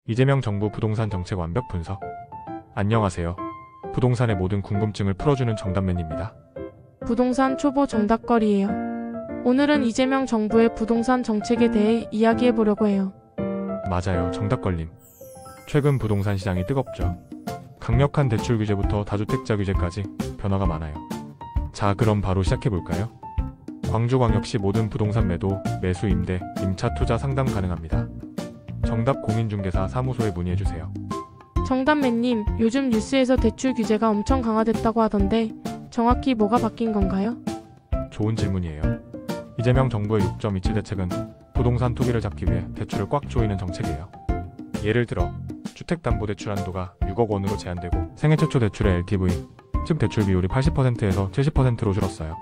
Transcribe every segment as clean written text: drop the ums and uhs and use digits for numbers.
이재명 정부 부동산 정책 완벽 분석. 안녕하세요. 부동산의 모든 궁금증을 풀어주는 정답맨입니다. 부동산 초보 정답거리예요. 오늘은 이재명 정부의 부동산 정책에 대해 이야기해보려고 해요. 맞아요. 정답걸림. 최근 부동산 시장이 뜨겁죠. 강력한 대출 규제부터 다주택자 규제까지 변화가 많아요. 자, 그럼 바로 시작해볼까요? 광주광역시 모든 부동산 매도, 매수, 임대, 임차 투자 상담 가능합니다. 정답 공인중개사 사무소에 문의해주세요. 정답맨님, 요즘 뉴스에서 대출 규제가 엄청 강화됐다고 하던데 정확히 뭐가 바뀐 건가요? 좋은 질문이에요. 이재명 정부의 6.27 대책은 부동산 투기를 잡기 위해 대출을 꽉 조이는 정책이에요. 예를 들어 주택담보대출 한도가 6억 원으로 제한되고 생애 최초 대출의 LTV, 즉 대출 비율이 80%에서 70%로 줄었어요.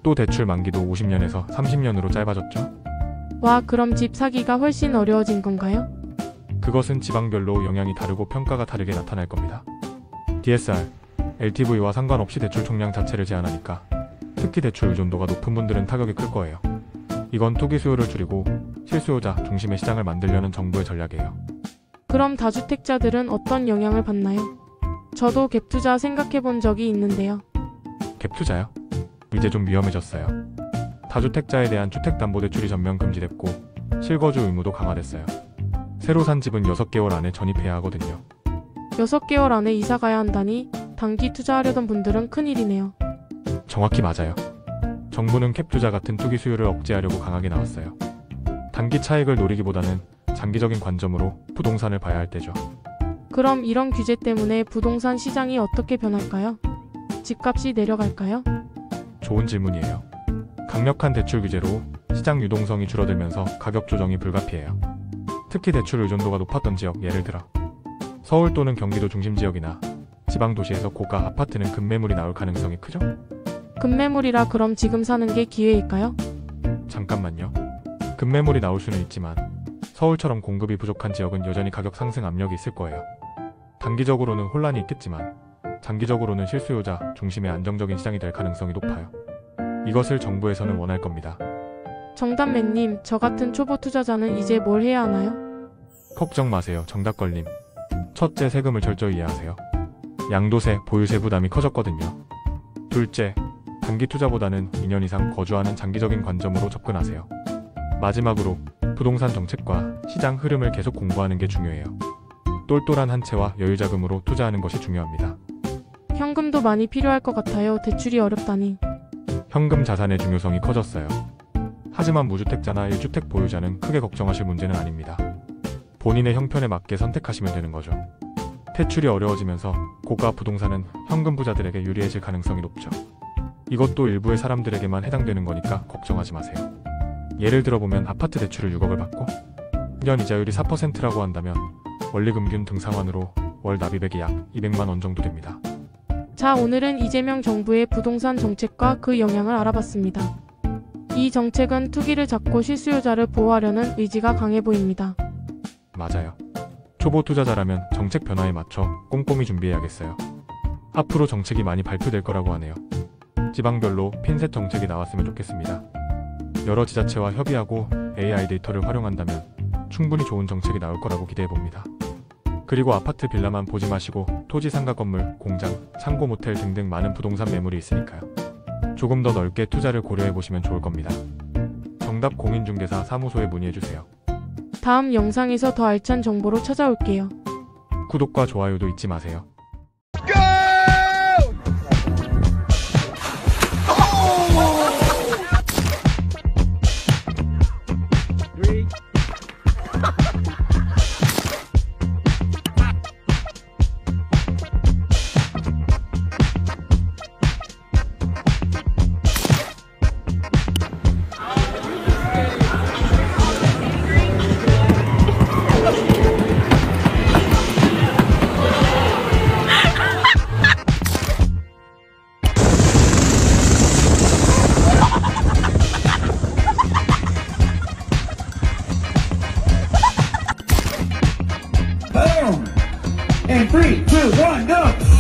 또 대출 만기도 50년에서 30년으로 짧아졌죠. 와, 그럼 집 사기가 훨씬 어려워진 건가요? 그것은 지방별로 영향이 다르고 평가가 다르게 나타날 겁니다. DSR, LTV와 상관없이 대출 총량 자체를 제한하니까 특히 대출 의존도가 높은 분들은 타격이 클 거예요. 이건 투기 수요를 줄이고 실수요자 중심의 시장을 만들려는 정부의 전략이에요. 그럼 다주택자들은 어떤 영향을 받나요? 저도 갭투자 생각해본 적이 있는데요. 갭투자요? 이제 좀 위험해졌어요. 다주택자에 대한 주택담보대출이 전면 금지됐고 실거주 의무도 강화됐어요. 새로 산 집은 6개월 안에 전입해야 하거든요. 6개월 안에 이사 가야 한다니 단기 투자하려던 분들은 큰일이네요. 정확히 맞아요. 정부는 캡투자 같은 투기 수요를 억제하려고 강하게 나왔어요. 단기 차익을 노리기보다는 장기적인 관점으로 부동산을 봐야 할 때죠. 그럼 이런 규제 때문에 부동산 시장이 어떻게 변할까요? 집값이 내려갈까요? 좋은 질문이에요. 강력한 대출 규제로 시장 유동성이 줄어들면서 가격 조정이 불가피해요. 특히 대출 의존도가 높았던 지역, 예를 들어 서울 또는 경기도 중심 지역이나 지방 도시에서 고가 아파트는 급매물이 나올 가능성이 크죠? 급매물이라 그럼 지금 사는 게 기회일까요? 잠깐만요. 급매물이 나올 수는 있지만 서울처럼 공급이 부족한 지역은 여전히 가격 상승 압력이 있을 거예요. 단기적으로는 혼란이 있겠지만 장기적으로는 실수요자 중심의 안정적인 시장이 될 가능성이 높아요. 이것을 정부에서는 원할 겁니다. 정답맨님, 저 같은 초보 투자자는 이제 뭘 해야 하나요? 걱정 마세요. 정답걸림. 첫째, 세금을 철저히 이해하세요. 양도세, 보유세 부담이 커졌거든요. 둘째, 단기 투자보다는 2년 이상 거주하는 장기적인 관점으로 접근하세요. 마지막으로 부동산 정책과 시장 흐름을 계속 공부하는 게 중요해요. 똘똘한 한 채와 여유자금으로 투자하는 것이 중요합니다. 현금도 많이 필요할 것 같아요. 대출이 어렵다니. 현금 자산의 중요성이 커졌어요. 하지만 무주택자나 1주택 보유자는 크게 걱정하실 문제는 아닙니다. 본인의 형편에 맞게 선택하시면 되는 거죠. 대출이 어려워지면서 고가 부동산은 현금 부자들에게 유리해질 가능성이 높죠. 이것도 일부의 사람들에게만 해당되는 거니까 걱정하지 마세요. 예를 들어보면 아파트 대출을 6억을 받고 1년 이자율이 4%라고 한다면 원리금균 등상환으로 월 납입액이 약 200만 원 정도 됩니다. 자, 오늘은 이재명 정부의 부동산 정책과 그 영향을 알아봤습니다. 이 정책은 투기를 잡고 실수요자를 보호하려는 의지가 강해 보입니다. 맞아요. 초보 투자자라면 정책 변화에 맞춰 꼼꼼히 준비해야겠어요. 앞으로 정책이 많이 발표될 거라고 하네요. 지방별로 핀셋 정책이 나왔으면 좋겠습니다. 여러 지자체와 협의하고 AI 데이터를 활용한다면 충분히 좋은 정책이 나올 거라고 기대해봅니다. 그리고 아파트 빌라만 보지 마시고 토지 상가 건물, 공장, 상고 모텔 등등 많은 부동산 매물이 있으니까요. 조금 더 넓게 투자를 고려해보시면 좋을 겁니다. 정답 공인중개사 사무소에 문의해주세요. 다음 영상에서 더 알찬 정보로 찾아올게요. 구독과 좋아요도 잊지 마세요. Boom! In 3, 2, 1, go!